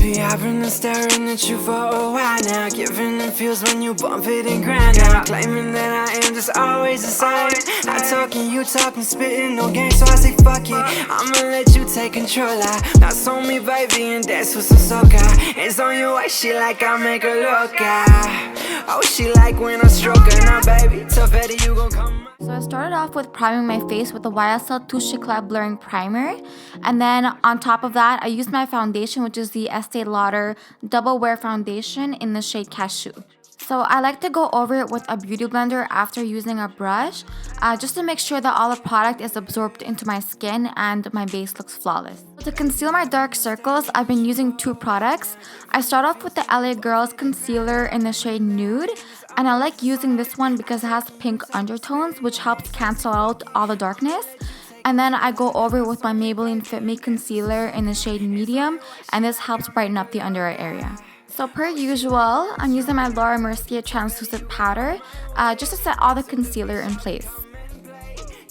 Baby, I've been staring at you for a while now. Giving it feels when you bump it and grind now. Claiming that I am just always the same. I talking, you talking, spitting, no game, so I say fuck it. I'ma let you take control. That's on me, baby, and that's what's so soca. It's on your way, she like I make her look out. Oh, she like when I stroke her. Now, baby, tough Eddie, you gon' come. So I started off with priming my face with the YSL Touche Eclat Blurring Primer. And then on top of that, I used my foundation, which is the Estee Lauder Double Wear Foundation in the shade Cashew. So I like to go over it with a beauty blender after using a brush, just to make sure that all the product is absorbed into my skin and my base looks flawless. To conceal my dark circles, I've been using two products. I start off with the LA Girls Concealer in the shade Nude, and I like using this one because it has pink undertones, which helps cancel out all the darkness. And then I go over it with my Maybelline Fit Me Concealer in the shade Medium, and this helps brighten up the under eye area. So per usual, I'm using my Laura Mercier Transluscent Powder just to set all the concealer in place.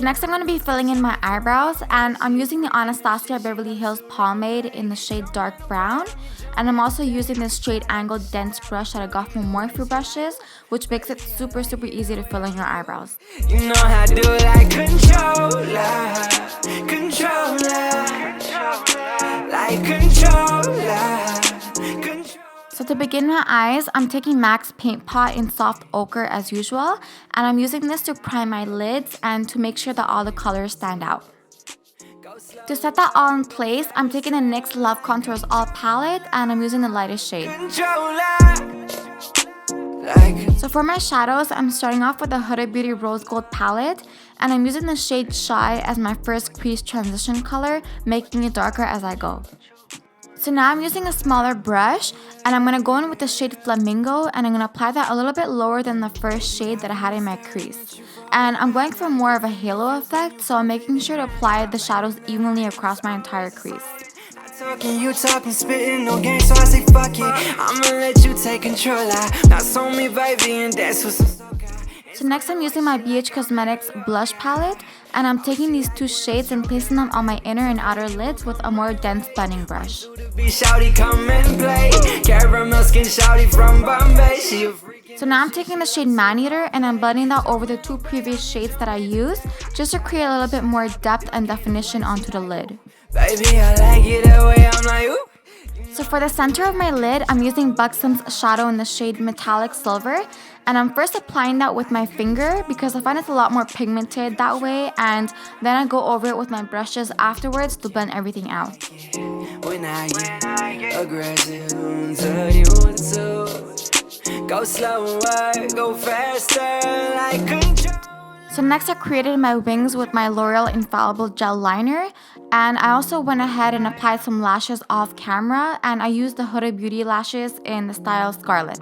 Next, I'm going to be filling in my eyebrows, and I'm using the Anastasia Beverly Hills Pomade in the shade Dark Brown. And I'm also using this straight angled dense brush that I got from Morphe brushes, which makes it super easy to fill in your eyebrows. You know how to do it like controller, like controller. So to begin my eyes, I'm taking MAC's Paint Pot in Soft Ochre as usual, and I'm using this to prime my lids and to make sure that all the colors stand out. To set that all in place, I'm taking the NYX Love Contours All palette, and I'm using the lightest shade. So for my shadows, I'm starting off with the Huda Beauty Rose Gold palette, and I'm using the shade Shy as my first crease transition color, making it darker as I go. So now I'm using a smaller brush, and I'm going to go in with the shade Flamingo, and I'm going to apply that a little bit lower than the first shade that I had in my crease. And I'm going for more of a halo effect, so I'm making sure to apply the shadows evenly across my entire crease. Talking, you talking, spitting, no game, so I say fuck it. I'ma let you take control. That's on me, baby, and that's what's so. So next I'm using my ABH Cosmetics blush palette, and I'm taking these two shades and placing them on my inner and outer lids with a more dense blending brush. So now I'm taking the shade Maneater, and I'm blending that over the two previous shades that I used, just to create a little bit more depth and definition onto the lid. Baby, I like it that way, I'm like, ooh. So for the center of my lid, I'm using Buxom's shadow in the shade Metallic Silver, and I'm first applying that with my finger because I find it's a lot more pigmented that way, and then I go over it with my brushes afterwards to blend everything out. When I get aggressive, go slower, go faster, like control. So next I created my wings with my L'Oreal Infallible Gel Liner, and I also went ahead and applied some lashes off camera, and I used the Huda Beauty lashes in the style Scarlett.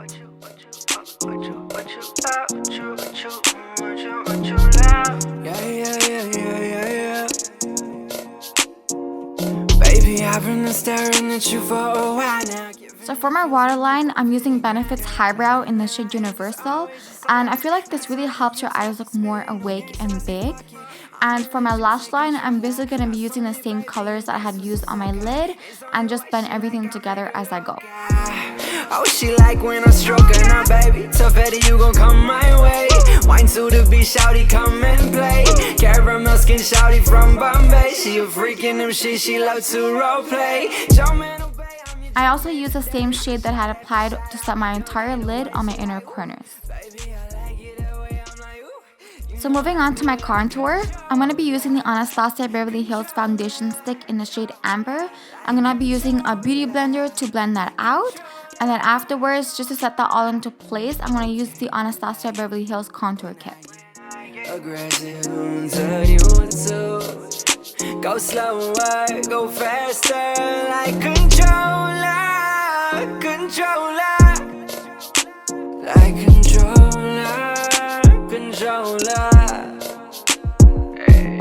Baby, I've been staring at you for a while now. So for my waterline, I'm using Benefit's Highbrow in the shade Universal, and I feel like this really helps your eyes look more awake and big. And for my lash line, I'm basically going to be using the same colors that I had used on my lid and just blend everything together as I go. Oh, she like when I stroke her, now baby, tough Eddie, you gon' come my way. Wine to the beach, shawty, come and play. Caramel skin, shawty from Bombay. She a freak in them shit, she love to role play. I also use the same shade that I had applied to set my entire lid on my inner corners. So moving on to my contour, I'm going to be using the Anastasia Beverly Hills Foundation Stick in the shade Amber. I'm going to be using a beauty blender to blend that out. And then afterwards, just to set that all into place, I'm going to use the Anastasia Beverly Hills Contour Kit. Go slower, go faster, like controller, like controller. Hey.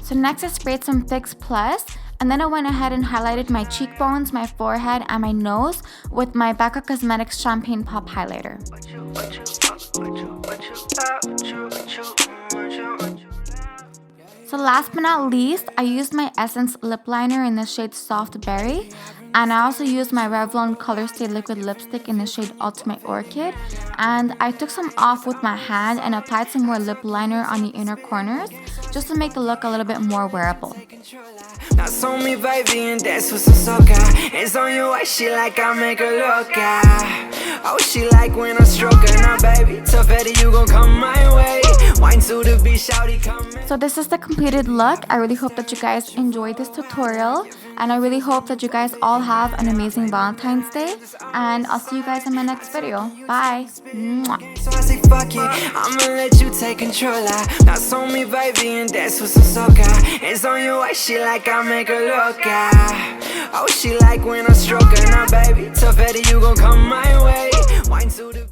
So next I sprayed some Fix Plus, and then I went ahead and highlighted my cheekbones, my forehead, and my nose with my Becca Cosmetics Champagne Pop Highlighter. So last but not least, I used my Essence lip liner in the shade Soft Berry. And I also used my Revlon ColourStay liquid lipstick in the shade Ultimate Orchid. And I took some off with my hand and applied some more lip liner on the inner corners just to make the look a little bit more wearable. That's on me, baby, and that's what's so good. It's on your way, she like I make her look at. Oh, she like when I stroke her. Now, baby, tough Eddie, you gon' come my way. Wine to the beach, shouty coming. So this is the completed look. I really hope that you guys enjoyed this tutorial. And I really hope that you guys all have an amazing Valentine's Day. And I'll see you guys in my next video. Bye. Mwah. So I say fuck it, I'ma let you take control. That's on me, baby, and that's what's so good. It's on your way, she like I make her look at. Oh, she like when I stroke her. Now, baby, tough Eddie, you gon' come my way. Wine to the